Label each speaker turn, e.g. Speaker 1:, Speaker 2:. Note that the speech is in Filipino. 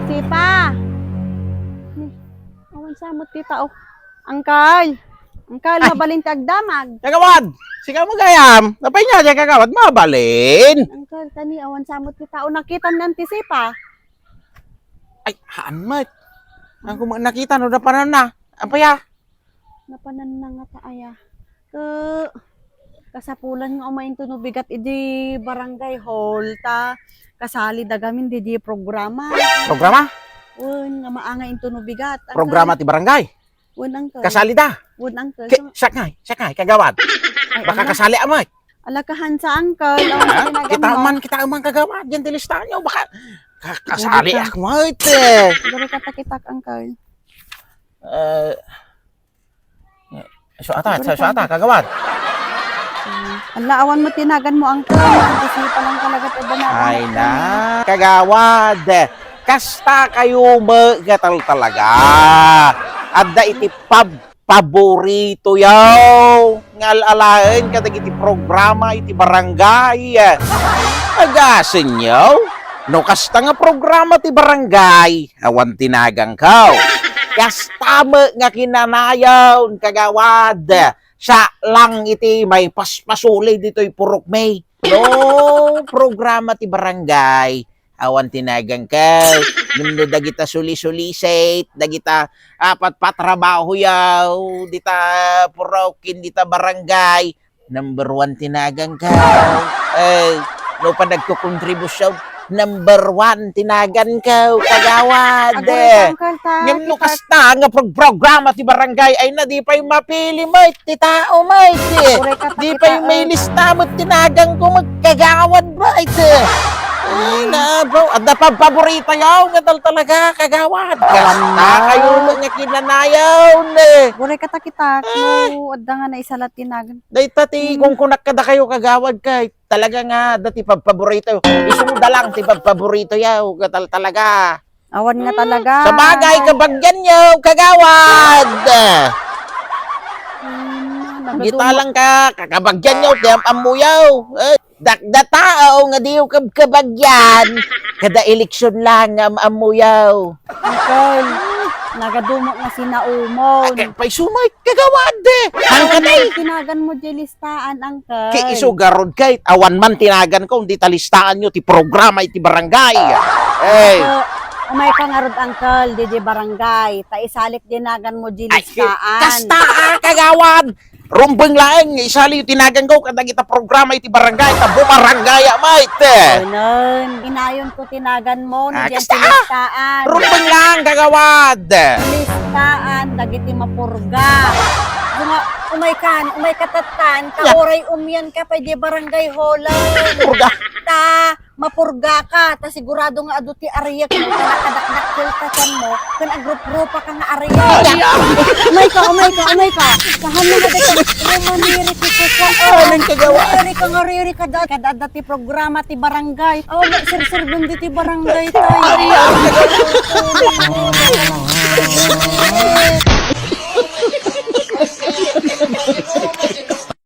Speaker 1: Sipa. Awan samot kita, oh. Angkal. Angkal, mabalin tagdamag.
Speaker 2: Kagawad! Sigaw mo gayam. Napay niya dyan kagawad. Mabalin.
Speaker 1: Angkal, tani, awan samot kita. O, nakita nanti Sipa.
Speaker 2: Ay, haan mat. Ang nakita no na panan na. Apa ya?
Speaker 1: Napanan na nga taaya. Kasapulan nga umain to no bigat idi barangay hall ta. Kasali dagamin di programa.
Speaker 2: Programa?
Speaker 1: Un nga maanga into no bigat. Angkal.
Speaker 2: Programa ti barangay.
Speaker 1: Un angkal.
Speaker 2: Kasali da.
Speaker 1: Un angkal.
Speaker 2: Sakay, kagawad. Baka kasali amay.
Speaker 1: Alakahan sa angkal. Awan
Speaker 2: Kita man kagawad. Yan tilistahan nyo. Baka kasali ako mait eh.
Speaker 1: Siguro katakitak angkal.
Speaker 2: So ata, kagawad.
Speaker 1: Ala, awan mo tinagan mo angkal. Kasi palang talaga tayo na.
Speaker 2: Ay na, kagawad. Kasta kayo magatal talaga. Adda iti paborito yaw. Ngalalain kadag iti programa iti barangay. Agasin yaw. No kasta nga programa ti barangay. Awan tinagang kaw. Kasta nga kinanayaw kagawad. Siya lang iti may pasulay dito'y purok may. No programa ti barangay. Awan tinagang ka. Nundo dagita suli-sulisate. Dagita apat patrabaho yaw. Dita purokin, dita barangay. Number 1 tinagang ka. No pa nagkukontribusyon. Number 1 tinagan ka. Kagawad. Ngam no kasta nga programa ti barangay ay na di pa'y mapili mait. Ti tao mait. Di pa'y may lista mo tinagang ko magkagawad mait. Ay na bro, adda pa paborito yaw nga talaga kagawad. Kasta kayo nga kinanayaw ne.
Speaker 1: Buray katakitak no, adda nga na isalat tinagan.
Speaker 2: Dahita ti kung kunak kada kayo kagawad kay talaga nga dati paborito. Isuda lang ti paborito yaw talaga.
Speaker 1: Awan nga talaga.
Speaker 2: Sa bagay kabagyan yaw kagawad. Kita lang ka kakabagyan yaw ti amuyaw. Dakda tao nga diyo kabagyan. Kada eleksyon lang amuyaw.
Speaker 1: Angkal, nagadumok nga sinaumon.
Speaker 2: Pa'y sumay kagawad ang kanay.
Speaker 1: Tinagan mo di listaan, angkal.
Speaker 2: Kay isugarod kay awan man tinagan ko hindi talistaan nyo ti programa iti barangay.
Speaker 1: Umay ka nga rod, angkal, di barangay. Ta isalik dinagan mo di listaan.
Speaker 2: Kasta kagawad. Rumbeng laeng isali yung tinagan ko kada kita programa iti barangay ta bumarangay mait.
Speaker 1: Ayun, inayon ko tinagan mo no diyan listaan.
Speaker 2: Rumbeng lang kagawad.
Speaker 1: Listaan dagiti mapurga. Umay katatan, kauray umyan ka pa di barangay holan.
Speaker 2: Purga.
Speaker 1: Mapurga ka, ta sigurado nga adu ti ariya kung nakadakdak kultasan mo, kan agrup-grupa ka nga ariya. Umay ka. Kahan mo ka maniri ka.
Speaker 2: Anong kagawa?
Speaker 1: Riri ka kada ti programa ti barangay. Oh, sir dundi ti barangay tayo.
Speaker 2: Ariya.